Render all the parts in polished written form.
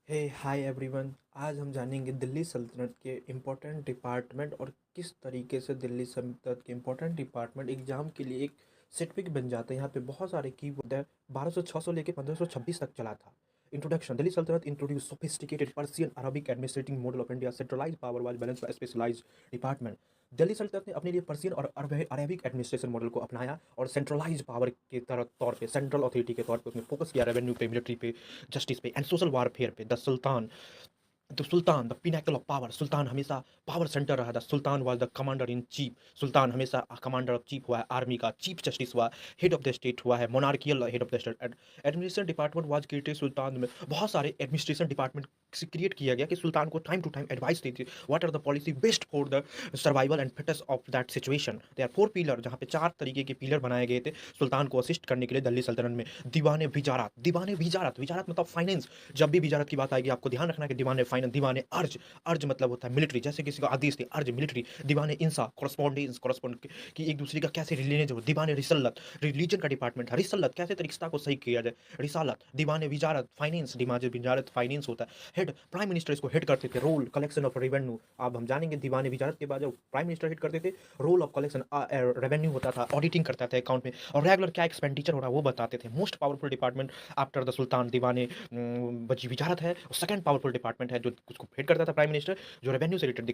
हे hi everyone. आज हम जानेंगे दिल्ली सल्तनत के इम्पोर्टेंट डिपार्टमेंट और किस तरीके से दिल्ली सल्तनत के इम्पोर्टेंट डिपार्टमेंट एग्जाम के लिए एक सेट पिक बन जाते हैं। यहाँ पे बहुत सारे कीवर्ड है। 1200 600 लेके 1526 तक चला था। इंट्रोडक्शन: दिल्ली सल्तनत introduce sophisticated Persian Arabic administrating model of India, centralised power was balance by specialised department. Delhi सल्तनत ने अपने लिए पर्सियन और अरबिक एडमिनिस्ट्रेशन मॉडल को अपनाया और सेंट्रलाइज्ड पावर के तौर पे, सेंट्रल अथॉरिटी के तौर पे उसने फोकस किया रेवेन्यू पे, military pay, justice pay and social warfare pay. The sultan the pinnacle of power. सुल्तान हमेशा पावर सेंटर रहा। The sultan was the commander in chief. सुल्तान हमेशा कमांडर ऑफ चीफ हुआ है आर्मी का। चीफ जस्टिस हुआ, हेड ऑफ द स्टेट हुआ है, monarchial head of the state. Administration department was created. सुल्तान में बहुत सारे एडमिनिस्ट्रेशन डिपार्टमेंट क्रिएट किया गया कि सुल्तान को टाइम टू टाइम एडवाइस देती what are the policy best for the survival and fitness of that situation. They are 4 pillar, जहाँ पे 4 तरीके के पिलर बनाए गए थे सुल्तान को असिस्ट करने के लिए दिल्ली सल्तनत में। दीवाने विजारत, दीवाने विजारत, विजारत मतलब फाइनेंस। जब भी विजारत की बात आएगी आपको ध्यान रखना है कि दीवाने फाइनेंस, दीवाने अर्ज। अर्ज मतलब होता है मिलिट्री, जैसे किसी का आदेश थे, अर्ज मिलिट्री। दीवाने इंसा कॉरस्पॉन्डेंस, कॉरस्पॉन्ड कि एक दूसरे का कैसे रिलेशन हो। दीवाने रिसलत, रिलीजन का डिपार्टमेंट है। रिसलत कैसे रिश्ता को सही किया जाए, रिसालत। दीवाने विजारत फाइनेंस, दीवाने विजारत फाइनेंस होता है। हेड प्राइम मिनिस्टर इसको हेड करते थे। Role collection of revenue. अब हम जानेंगे दीवाने विजारत के बाद जब प्राइम मिनिस्टर हेड करते थे, रोल ऑफ कलेक्शन रेवेन्यू होता था, ऑडिटिंग करता था अकाउंट में, और रेगुलर क्या एक्सपेंडिचर हो रहा है वो बताते थे। Most powerful department after the sultan दीवाने विजारत है। सेकंड पावरफुल डिपार्टमेंट है जो उसको हेड करता था प्राइम मिनिस्टर, जो रेवेन्यू से रिलेटेड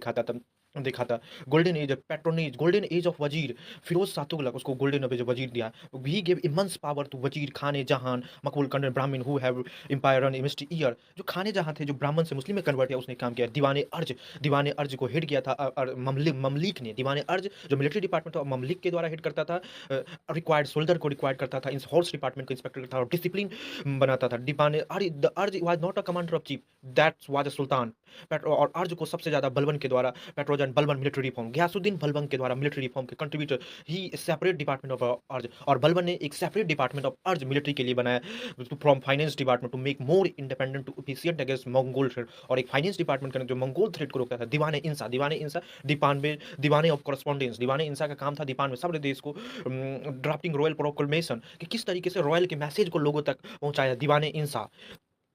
दिखाता। Golden age patronage, golden age of वजीर। फिरोज शाह तुगलक उसको गोल्डन एज ऑफ वजीर दिया। He gave immense power to वजीर खाने जहान मकबूल कंडन Brahmin who have empire run mystery year. जो खाने जहां थे, जो ब्राह्मण से मुस्लिम में कन्वर्ट किया, उसने काम किया। दीवाने अर्ज को हेड किया था ममलिक ने। दीवाने अर्ज जो मिलिट्री डिपार्टमेंट था ममलिक के द्वारा हेड करता था। रिक्वायर्ड सोल्जर को रिक्वायर्ड करता था, इन हॉर्स डिपार्टमेंट को इंस्पेक्टर करता था और डिसिप्लिन बनाता था। दीवाने अर्ज was not a commander of chief, that was a sultan. और अर्ज को सबसे ज्यादा बलबन के द्वारा, पेट्रोजन बलबन मिलिट्री रिफॉर्म, गयासुद्दीन बलबन के द्वारा मिलिट्री रिफॉर्म के contributor. He separate department of अर्ज, और बलबन ने एक सेपरेट डिपार्टमेंट ऑफ अर्ज मिलिट्री के लिए बनाया from finance department to make more independent to efficient against Mongol threat. और एक फाइनेंस डिपार्टमेंट का जो मंगोल थ्रेट को रोकता था। दीवाने इंसा दीपानवे, दीवाने ऑफ कॉरेस्पॉन्डेंस। दीवाने इंसा का काम था दीपान में सब देश को ड्राफ्टिंग रॉयल प्रोक्लेमेशन, कि किस तरीके से रॉयल के मैसेज को लोगों तक पहुंचाया। दीवाने इंसा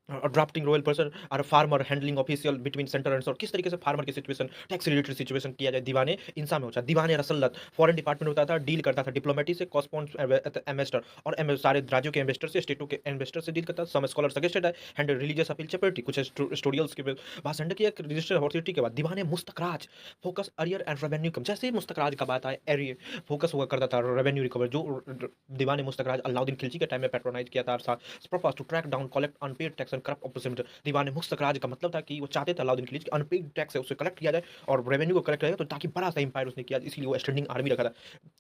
ड्राफ्टिंग रॉयल पर्सन और farmer handling official between centre and, और किस तरीके से फार्मर की सिचुएशन, टैक्स रिलेटेड सिचुएशन किया जाए, दीवाने इंसा में होता है। दीवाने रसलत फॉरेन डिपार्टमेंट होता था, डील करता था डिप्लोमेटी से, कॉस्पॉन्ड एम्बेसडर, और सारे राज्यों के एम्बेसडर से, स्टेटों के एम्बेसडर से डील करता था। सम स्कॉलर सजेस्टेड है हैंडल रिलीजियस अपील चैरिटी, कुछ स्टोरियल्स के भाषण किया रजिस्टर अथॉरिटी के बाद। दीवाने मुस्तकराज फोकस अरियर एंड रेवेन्यू कम। जैसे ही मुस्तकराज का बात आए, एरियर फोकस हुआ करता था रेवेन्यू रिकवर, जो दीवाने मुस्तकराज अलाउद्दीन खिलजी के टाइम में पैट्रोनाइज किया था। Purpose to track down collect unpaid tax and corrupt operation. Diwane Mustakhraj का मतलब था कि वो चाहते थे अलाउद्दीन खिलजी अनपेड टैक्स है उससे कलेक्ट किया जाए और रेवेन्यू को कलेक्ट किया जाए, तो ताकि बड़ा सा इंपायर उसने किया, इसलिए वो स्टैंडिंग आर्मी रखा था।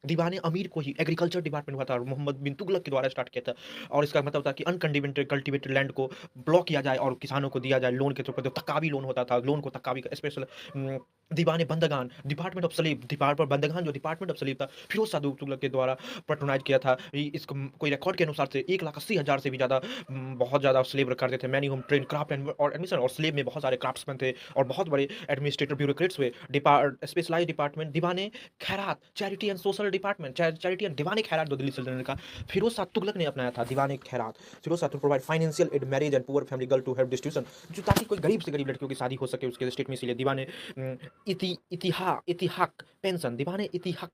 दीवाने अमीर को ही एग्रीकल्चर डिपार्टमेंट हुआ था और मोहम्मद बिन तुगलक के द्वारा स्टार्ट किया था। और इसका मतलब था कि अनकल्टिवेटेड कल्टिवेटेड लैंड को ब्लॉक किया जाए और किसानों को दिया जाए लोन के तौर पर। जो तकावी लोन होता था, लोन को तकावी का स्पेशल। दीवाने बंदगान डिपार्टमेंट ऑफ स्लेव, डिपार्टमेंट बंदगान जो डिपार्टमेंट ऑफ स्लेव था, फिरोज शाह तुगलक के द्वारा पैट्रोनाइज किया था। इसको कोई रिकॉर्ड के अनुसार से 1,80,000 से भी ज़्यादा बहुत ज़्यादा स्लेव करते थे। Many home train craft and और एडमिशन, और स्लेव में बहुत सारे क्राफ्ट्समैन थे और बहुत बड़े एडमिनिस्ट्रेटिव ब्यूरोक्रेट्स हुए। स्पेशलाइज डिपार्टमेंट दीवाने खैरात, charity and social department, charity and दीवाने खैरात जो दिल्ली सल्तनत का फिरोज शाह तुगलक ने अपनाया था। Diwane Khairat, Firoz Shah to provide financial aid marriage and poor family girl to help distribution, जो ताकि कोई गरीब से गरीब लड़कियों की शादी हो सके उसके स्टेट में, इसलिए दीवाने इतिहाक पेंशन, दीवाने इतिहाक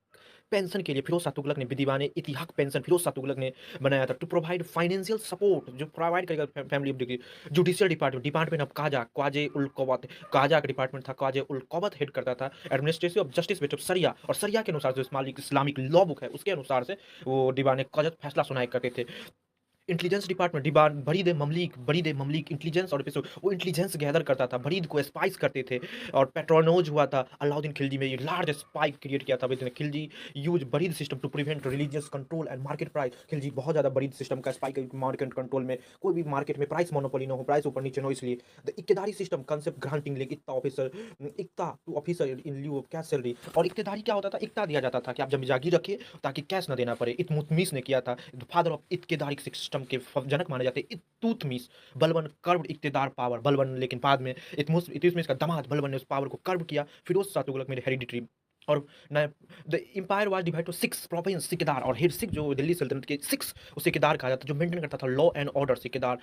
पेंशन के लिए फिरोज शाह तुगलक ने, दीवाने इतिहाक पेंशन फिरोज शाह तुगलक ने बनाया था। टू प्रोवाइड फाइनेंशियल सपोर्ट, जो प्रोवाइड करेगा family of. Judicial department, department of काजा, क्वाजे उल कवत, काजा का डिपार्टमेंट था, क्वाजे उल कवत हेड करता था। Administration of justice bet of सरिया, और सरिया के अनुसार जो इस्लामिक लॉ बुक है उसके अनुसार से वो दीवाने कजत फैसला सुनाया करते थे। इंटेलिजेंस डिपार्टमेंट दीवान बरीद ए ममलिक इंटेलिजेंस, और वो इंटेलिजेंस गैदर करता था, बरीद को स्पाइस करते थे। और पेट्रोनोज हुआ था अलाउद्दीन खिलजी में, ये लार्ज स्पाइक क्रिएट किया था with Khilji. Use Barid system to prevent religious control and market price. Khilji बहुत ज़्यादा बरीद सिस्टम का स्पाइक मार्केट कंट्रोल में, कोई भी मार्केट में प्राइस मोनोपोली ना हो, प्राइस ऊपर नीचे ना हो, इसलिए। द इक्तेदारी सिस्टम कंसेप्ट ग्रांटिंग लेक इक्ता to officer in lieu of cash salary. और इक्तेदारी क्या होता था, इक्ता दिया जाता था कि आप जब जागीर रखिए ताकि कैश ना देना पड़े। इतमुतमिस ने किया था, फादर ऑफ इक्तेदारी सिस्टम के जनक माने जाते हैं इतुतमिश। बलबन कर्व इक्तेदार पावर, बलबन लेकिन बाद में इतमुतमिश का दामाद बलबन ने उस पावर को कर्व किया। फिरोज शाह तुगलक में हेरिडिटरी और नया the empire was divide to 6 province सिकदार, और हेड सिख जो दिल्ली सल्तनत के 6 सिकदार कहा जाता है, जो मेंटेन करता था लॉ एंड ऑर्डर सिकदार।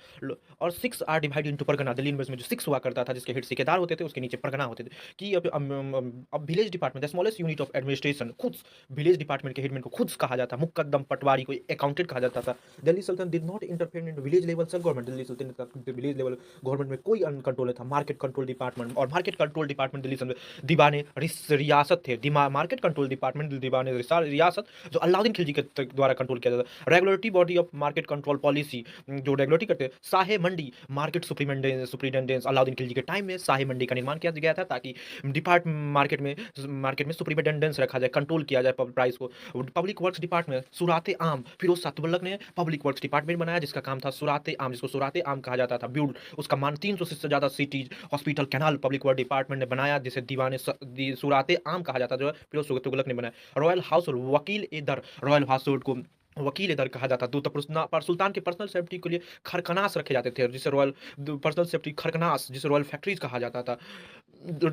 और 6 are divide into pargana, Delhi में जो 6 हुआ करता था जिसके हेड सिकदार होते थे, उसके नीचे परगना होते थे। कि अब village department the smallest unit of administration, खुद विलेज डिपार्टमेंट के हेडमैन को खुद कहा जाता, मुकद्दम पटवारी को अकाउंटेंट कहा जाता था। दिल्ली सल्तनत did not interfere in village level self government, Delhi सल्तनत का विलेज लेवल गवर्नमेंट में कोई कंट्रोल नहीं था। मार्केट कंट्रोल डिपार्टमेंट, और मार्केट कंट्रोल डिपार्टमेंट दिल्ली सल्तनत दीवाने रियासत थे, मार्केट कंट्रोल डिपार्टमेंट दीवाने रियासत, जो अलाउद्दीन खिलजी के द्वारा कंट्रोल किया जाता है। Regulatory body of market control policy, जो रेगुलेटरी करते हैं, साहे मंडी मार्केट सुप्रिटेंडेंस, अलाउद्दीन खिलजी के टाइम में साहे मंडी का निर्माण किया गया था, ताकि डिपार्ट मार्केट में सुप्रिटेंडेंस रखा जाए, कंट्रोल किया जाए प्राइस को। पब्लिक वर्क्स डिपार्टमेंट सुराते आम, फिरोज शाह तुगलक ने पब्लिक वर्क्स डिपार्टमेंट बनाया, जिसका काम था सुराते आम, जिसको सुराते आम कहा जाता था। बिल्ड उसका मान 300 से ज़्यादा cities, hospital, canal public work department ने बनाया, जिसे दीवाने सुराते आम कहा जाता, जो है फिरोज शाह तुगलक ने बनाया। रॉयल हाउस वकील ए दर, रॉयल हाउस को वकील इधर कहा जाता। तो पर सुल्तान के पर्सनल सेफ्टी के लिए खरकनास रखे जाते थे, जिसे रॉयल पर्सनल सेफ्टी खरकनास, जिसे रॉयल फैक्ट्रीज कहा जाता था।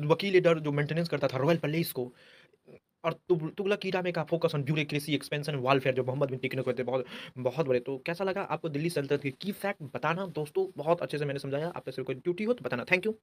वकील इधर जो मेंटेनेंस करता था रॉयल पैलेस को। और तुगलक इरा में का फोकस ऑन ब्यूरोक्रेसी एक्सपेंशन वालफेयर, जो मोहम्मद बिन टिकने को थे, बहुत बहुत बड़े। तो कैसा लगा आपको दिल्ली सल्तनत के की फैक्ट बताना दोस्तों, बहुत अच्छे से मैंने समझाया। आप में से कोई ड्यूटी हो तो बताना। Thank you.